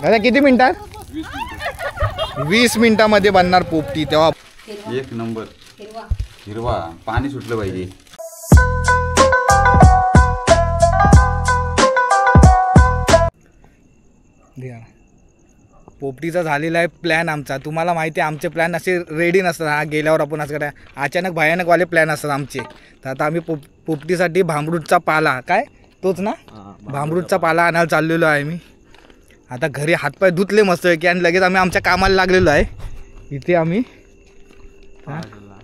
दादा किती मिनिटात? 20 मिनिटामध्ये बनणार पोपटी. तेव्हा एक नंबर हिरवा पाणी सुटलं पाहिजे. पोपटीचा झालेला आहे प्लॅन आमचा. तुम्हाला माहिती आहे आमचे प्लॅन असे रेडी नसतात. हा गेल्यावर आपण असं करा अचानक भयानकवाले प्लॅन असतात आमचे. तर आता आम्ही पोपटीसाठी भांबरूटचा पाला काय तोच ना भांबरूटचा पाला आणायला चाललेलो आहे मी. आता घरी हातपाय धुतले मस्त की आणि लगेच आम्ही आमच्या कामाला लागलेलो आहे. इथे आम्ही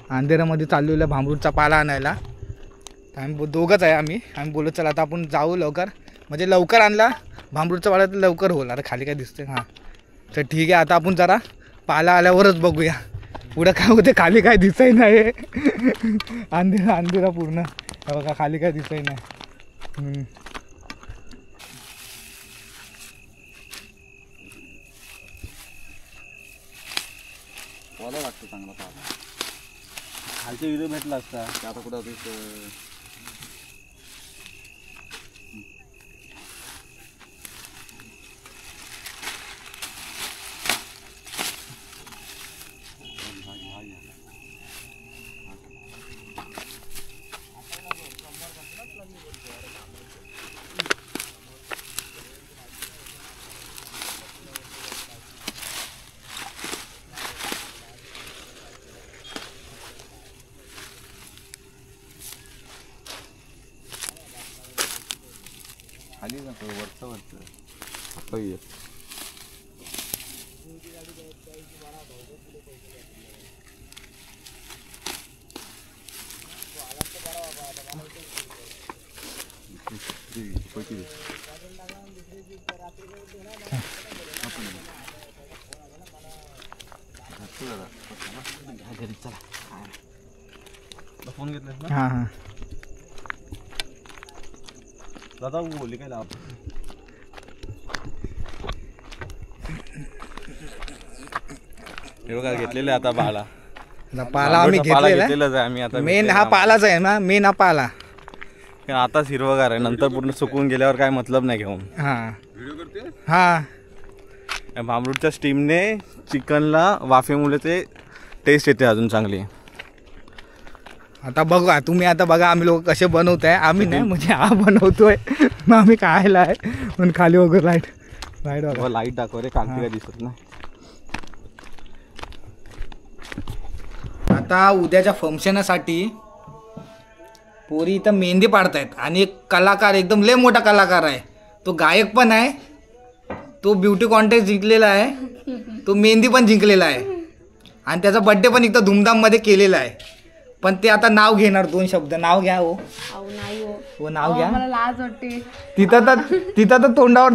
अंधेऱ्यामध्ये चाललेलो आहे भांबरूटचा पाला आणायला. तर आम्ही दोघंच आहे. आम्ही बोलत चला आता आपण जाऊ लवकर, म्हणजे लवकर आणला भांबरूटचा पाला तर लवकर होईल. अरे खाली काय दिसते? हां तर ठीक आहे. आता आपण जरा पाला आल्यावरच बघूया पुढं काय होते. खाली काय दिसतही नाही. अंधेरा पूर्ण बघा खाली काय दिसतही नाही. मला लागतं चांगला पाला. खालच्या व्हिडिओ भेटला असता की आता कुठं होते. खाली जातो वरचं आता ये. फोन घेतलास ना? हां हां दादा बोलली काय लाभ. हे बघा घेतलेलं आता पाला आम्ही घेतलेला आहे. आम्ही आता मेन हा पालाच आहे ना. मेन हा पाला आताच हिरवगार आहे. नंतर पूर्ण सुकून गेल्यावर काय मतलब नाही घेऊन. हां हां भांबरूटच्या स्टीमने चिकनला वाफेमुळे ते टेस्ट येते अजून चांगली. आता बघा तुम्ही आता बघा आम्ही लोक कसे बनवत आहे. आम्ही नाही म्हणजे हा बनवतोय मग आम्ही खायला आहे. पण खाली वगैरे लाईट दाखव रे. कागदी काय दिसत नाही. आता उद्याच्या फंक्शनसाठी पोरी इथं मेहंदी पाडतायत आणि एक कलाकार एकदम लय मोठा कलाकार आहे. तो गायक पण आहे. तो ब्युटी कॉन्टेस्ट जिंकलेला आहे. तो मेहंदी पण जिंकलेला आहे आणि त्याचा बड्डे पण इथं धूमधाममध्ये केलेला आहे. पण ते आता नाव घेणार. 2 शब्द नाव घ्या. हो नाव घ्या. मला लाज वाटते. तिथं तर तोंडावर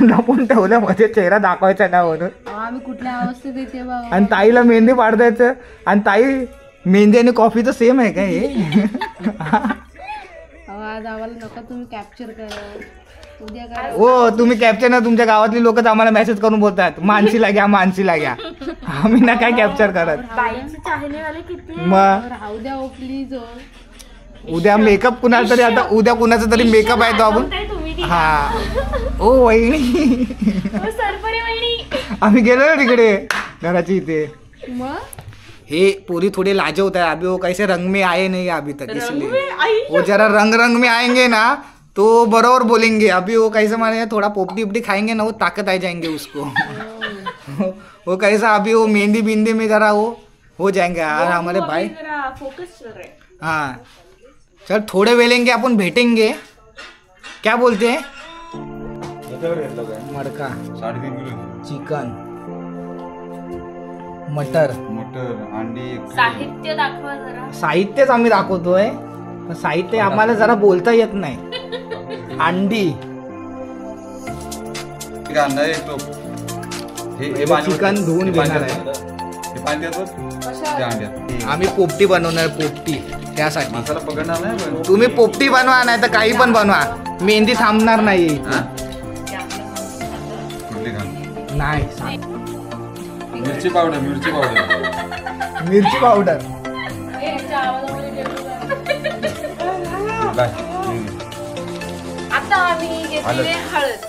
लपून ठेवल्या मध्ये चेहरा दाखवायचा ना म्हणून. आम्ही कुठल्या अवस्थेत येते बाबा. आणि ताईला मेहंदी पाडतायचं आणि ताई मेहंदी आणि कॉफीचं सेम आहे का हे? आज आम्हाला नका तुम्ही कॅप्चर करा. उद्या करा. हो तुम्ही कॅप्चर ना. तुमच्या गावातली लोकच आम्हाला मेसेज करून बोलतात मानसीला घ्या मानसीला घ्या. आम्ही ना काय कॅप्चर करत. मग राहू द्या हो प्लीज. उद्या मेकअप कुणाला तरी आता उद्या कुणाचा तरी मेकअप आहे तो आपण. हा ओ वहिनी आम्ही गेलो ना तिकडे घराची इथे. मग हे पूरी थोड़ी लाजवत है. अभी वो कैसे रंग में आए नहीं अभी तक, इसलिए वो जरा रंग में आएंगे ना तो बराबर बोलेंगे. अभी वो कैसे माने थोड़ा पोपटी उपटी खाएंगे ना वो ताकत आ जाएंगे उसको. वो कैसा अभी वो मेहंदी बिंदी में जरा वो हो जाएंगे. और हमारे भाई हाँ चल थोड़े वेलेंगे अपन भेटेंगे. क्या बोलते हैं? मडका 3.5 किलो चिकन मटर अंडी. साहित्य दाखवा जरा. साहित्यच आम्ही दाखवतोय. साहित्य आम्हाला जरा बोलता येत नाही. अंडी चिकन धुवून घेणार आहे. आम्ही पोपटी बनवणार. पोपटी त्यासाठी मसाला पकडणार नाही. तुम्ही पोपटी बनवा नाही तर काही पण बनवा. मेहंदी थांबणार नाही. नाही मिरची पावडर मिरची पावडर आता आम्ही घेतलेले हळद.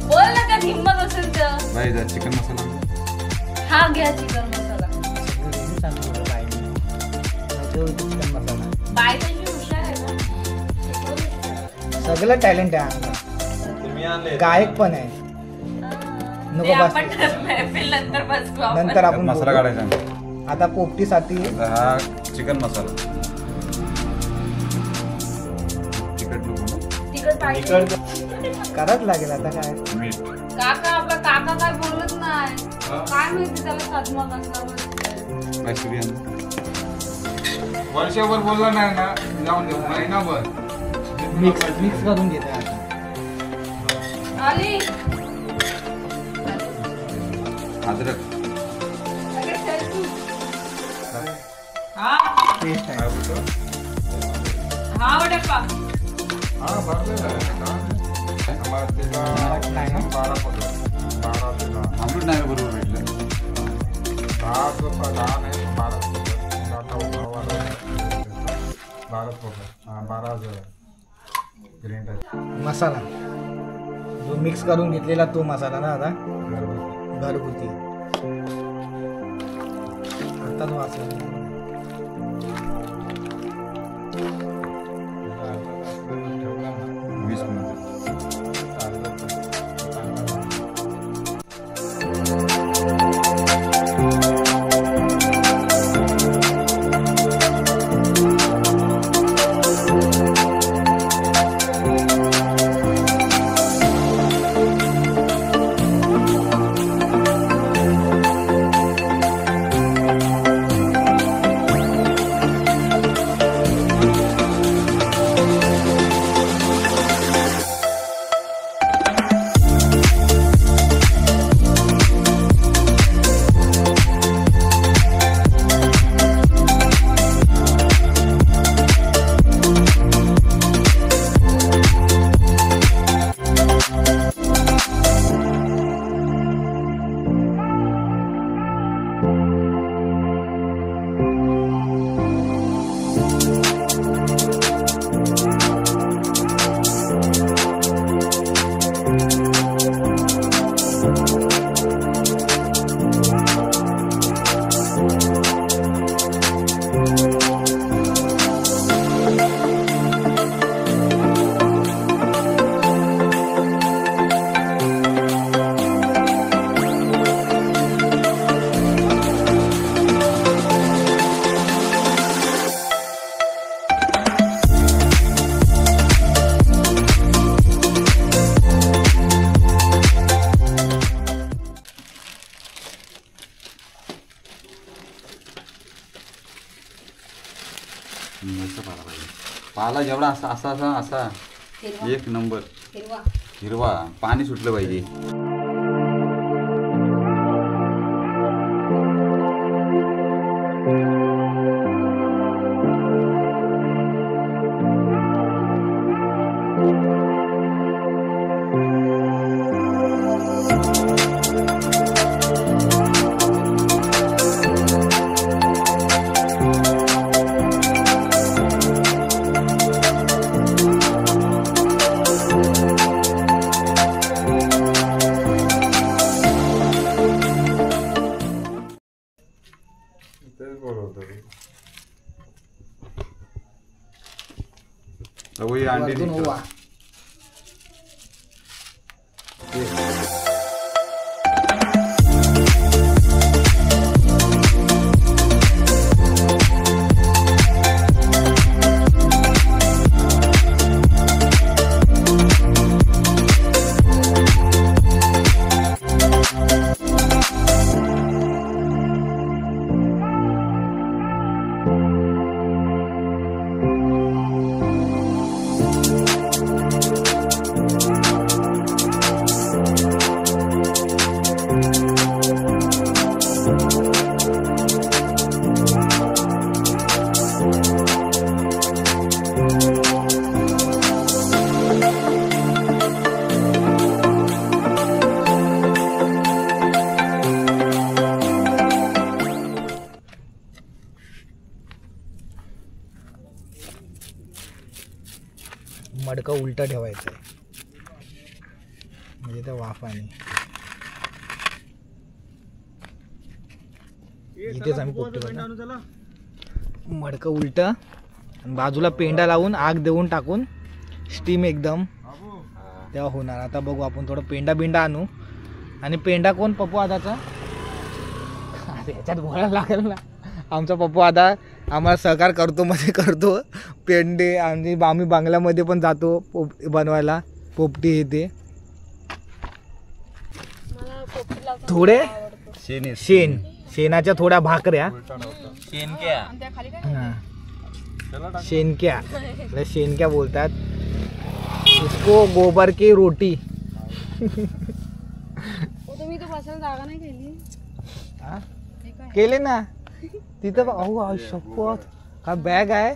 बोल ना त्यात हिंमत असेल तर. चिकन मसाला हा घ्या चिकन मसाला. चिकन मसाला बाय तशी हुशार आहे ना. सगळं टॅलेंट आहे. गायक पण आहे. नको बस. नंतर बसू आपण. नंतर आपण मसाला बोलू. काढायचा. आता पोपटीसाठी हा चिकन मसाला. तिखट पाहिजे. करावंच लागेल आता काय. मीठ. काका आपला काका काय बोलत नाही. काय माहिती त्याला साधमा कसला वर्षभर बोलला नाही ना, जाऊन देऊ महिनाभर मिक्स करून घेते आता. आली. अद्रक. हा टेस्ट आहे. हा वडप्पा. हा भरलेला आहे का? आम्हाला तिला नाही ना? 12 पकड. 12 तिला आमरूट नाही बरोबर भेटलं. 10 नाही 12 पकड. आता 12 पकड. हा 12 ग्रीन टाईप मसाला जो मिक्स करून घेतलेला तो मसाला ना आता घरगुती. आता तो असेल 20 मिनिट. पाला जेवढा असा असा असा असा हिरवा. एक नंबर. हिरवा. हिरवा पाणी सुटलं पाहिजे. वही अंडे वरतून निघतात. ओवा. मडकं उलटं ठेवायचं आहे म्हणजे त्या वाफाने. इथेच आम्ही पोपटी मडकं उलटं आणि बाजूला पेंडा लावून आग देऊन टाकून स्टीम एकदम तेव्हा होणार. आता बघू आपण थोडं पेंडा बिंडा आणू. आणि पेंडा कोण? पप्पू आदाचा. याच्यात बोलायला लागेल ना. आमचा पप्पू आदा आम्हाला सहकार करतो मध्ये करतो पेंडे. आणि आम्ही बांगल्यामध्ये पण जातो बनवायला पोपटी हे ते. थोडे शेणाच्या थोड्या भाकऱ्या शेणक्या बोलतात उसको, गोबर की रोटी. तुम्ही तो बसायला जागा नाही केली केले ना तिथं. अहो शपथ का बॅग आहे.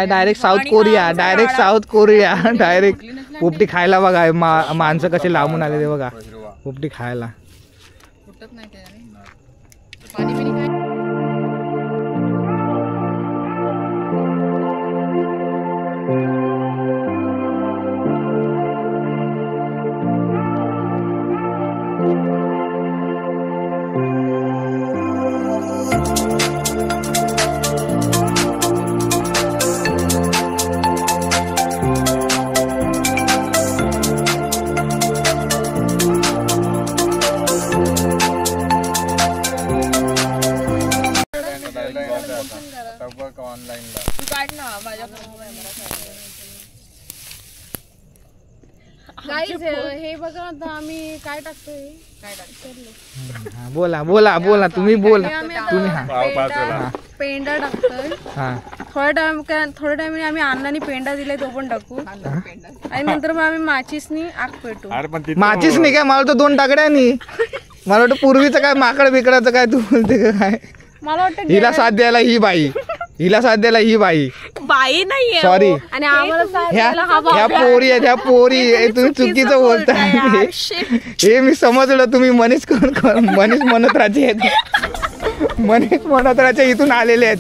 Direct south Korea. डायरेक्ट पोपटी खायला बघा. माणसं कसे लांबून आले ते बघा पोपटी खायला. हे बघा आता आम्ही काय टाकतोय. बोला बोला बोला तुम्ही बोला तुम्ही. पेंडा टाकतोय. थोड्या टाइम आम्ही अन्नाने पेंडा दिलाय तो पण टाकू. आणि नंतर मग आम्ही माचीसनी आग पेटू. माचीस नाही काय, मला तर 2 टाकड्यानी. मला वाटतं पूर्वीचं काय माकड बिकडाचं काय तू बोलते काय. मला वाटतं हिला साथ द्यायला ही बाई नाहीये सॉरी. आणि आम्हाला ह्या पोरी आहेत, ह्या पोरी. तुम्ही चुकीचं बोलताय. हे मी समजलं तुम्ही मनीष म्हणत राहायचे. मनीष म्हणत राहायचे इथून आलेले आहेत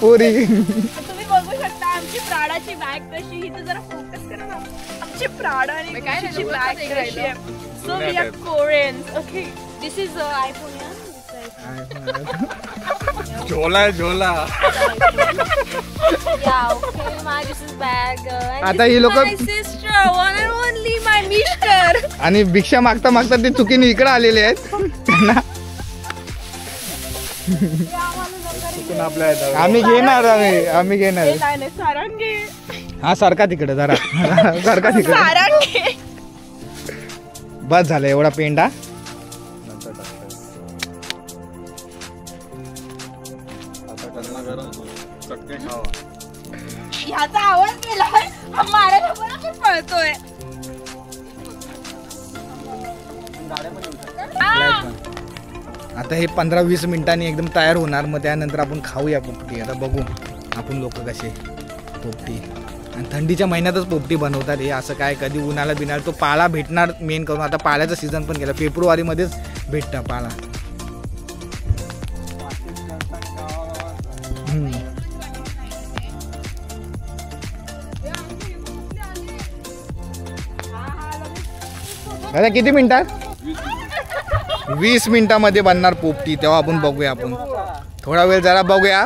पोरी. तुम्ही बघू शकता आमची प्राडाची बॅग कशी. इथे जरा फोकस करा ना. आमची प्राडा आणि गुच्चीची बॅग कशी आहे. So we are Koreans. Okay this is iPhone. झोला Yeah, okay, my this is bag. आता ही लोक My sister, one and only my mister. आणि भिक्षा मागता मागता ते चुकीने इकडे आलेले आहेत. आम्ही घेणार. नाही सारंगे. हा सारखा तिकडे जरा सारखा तिकडे. सारंगे. बस झालं एवढा पेंडा. ह्याचा आवाज केलाय मारायला पण पळतोय. आता हे 15-20 मिनिटांनी एकदम तयार होणार. मग त्यानंतर आपण खाऊया पोपटी. आता बघू आपण लोक कसे पोपटी. आणि थंडीच्या महिन्यातच पोपटी बनवतात हे. असं काय कधी उन्हाला बिनाला तो पाला भेटणार मेन करून. आता पाल्याचा सीझन पण गेला. फेब्रुवारीमध्येच भेटतं पाला. दादा किती मिनिटात? 20 मिनिटामध्ये बनणार पोपटी. तेव्हा आपण बघूया. आपण थोडा वेळ जरा बघूया.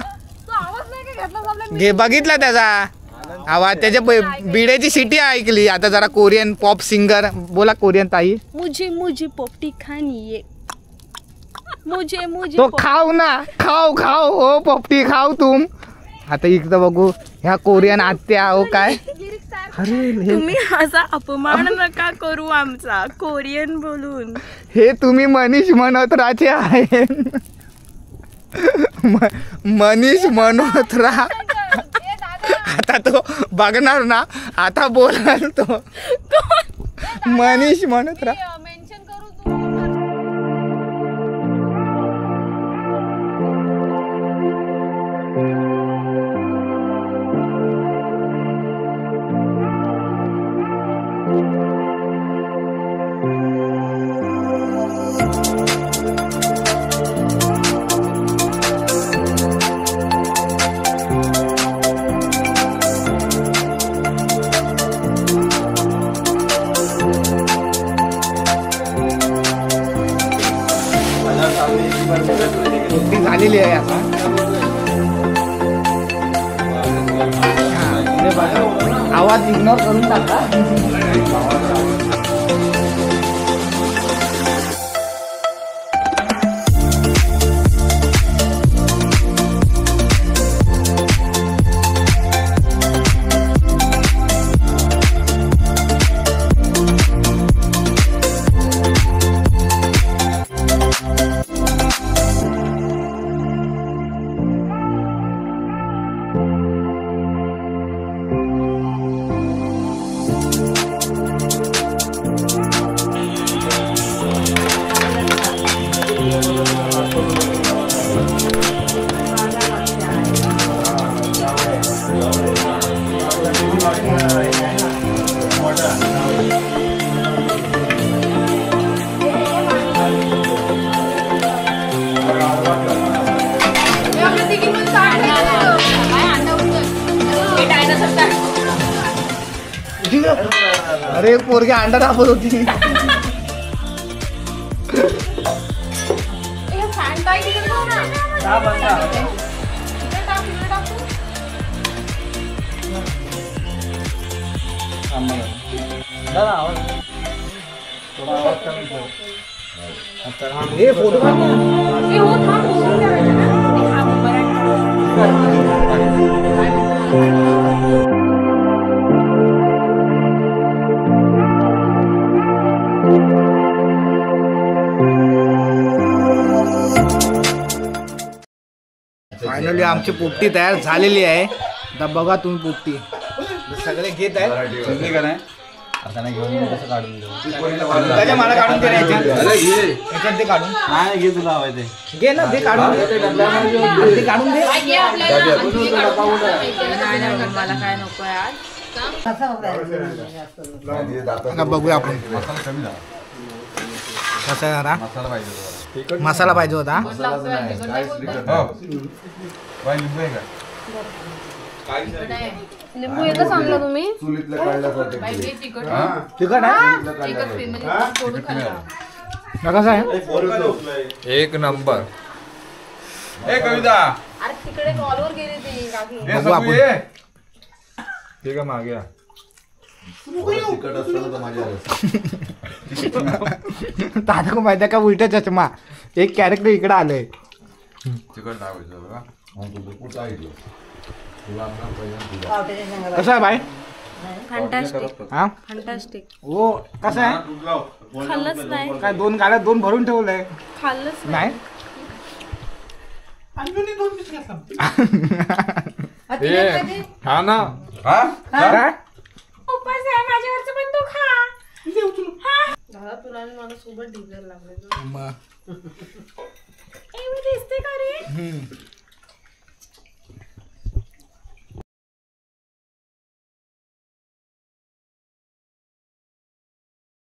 घे बघितला त्याचा आवाज. त्याच्या बिड्याची सिटी ऐकली. आता जरा कोरियन पॉप सिंगर बोला. कोरियन ताई. मुझे पोपटी खानी है. मुझे तो खाऊ ना. खाऊ हो पोपटी खाऊ तुम. आता इकडं बघू ह्या कोरियन आत्या. हो काय अरे तुम्ही असा अपमान नका करू आमचा कोरियन बोलून. हे तुम्ही मनीष म्हणत राहायचे आहे. मनीष म्हणत राहा. आता तो बघणार ना. आता बोलाल तो. मनीष म्हणत राहा. झालेली आहे आता. हा, हे बघा. आवाज इग्नोर करून टाका. अरे पोरगी अंडा दाबत होती. हे फोटो फायनली आमची पोपटी तयार झालेली आहे. आता बघा तुम्ही पोपटी सगळे घेत आहे. त्याच्या मला काढून दे याच्यात ते काढून नाही घे तुला हवंय ते घे ना ते काढून ते काढून दे. मला काय नको यार. आता बघूया आपण कसं आहे जरा मसाला पाहिजे होता. लिंबू एकच आणलं तुम्ही. तिखट आहे कसं आहे. एक नंबर. ए कविता अरे तिकडे कॉलवर गेली ती काकी. बघू आपण. ठीक आहे मागे दादा को माहिती आहे का उलटा चष्मा एक कॅरेक्टर इकडे आलंय. तिकड कसं आहे बाई. फंटास्टिक हा फंटास्टिक. हो कसं आहे. खाल्लंच नाही. काय दोन गाड्या दोन भरून ठेवलंय. खाल्लंच नाही हा ना काय उपास आहे माझ्यावरचं पण तू खा. दादा तुला आणि मला सोबत डिझेल लागले. मग दिसते का रे.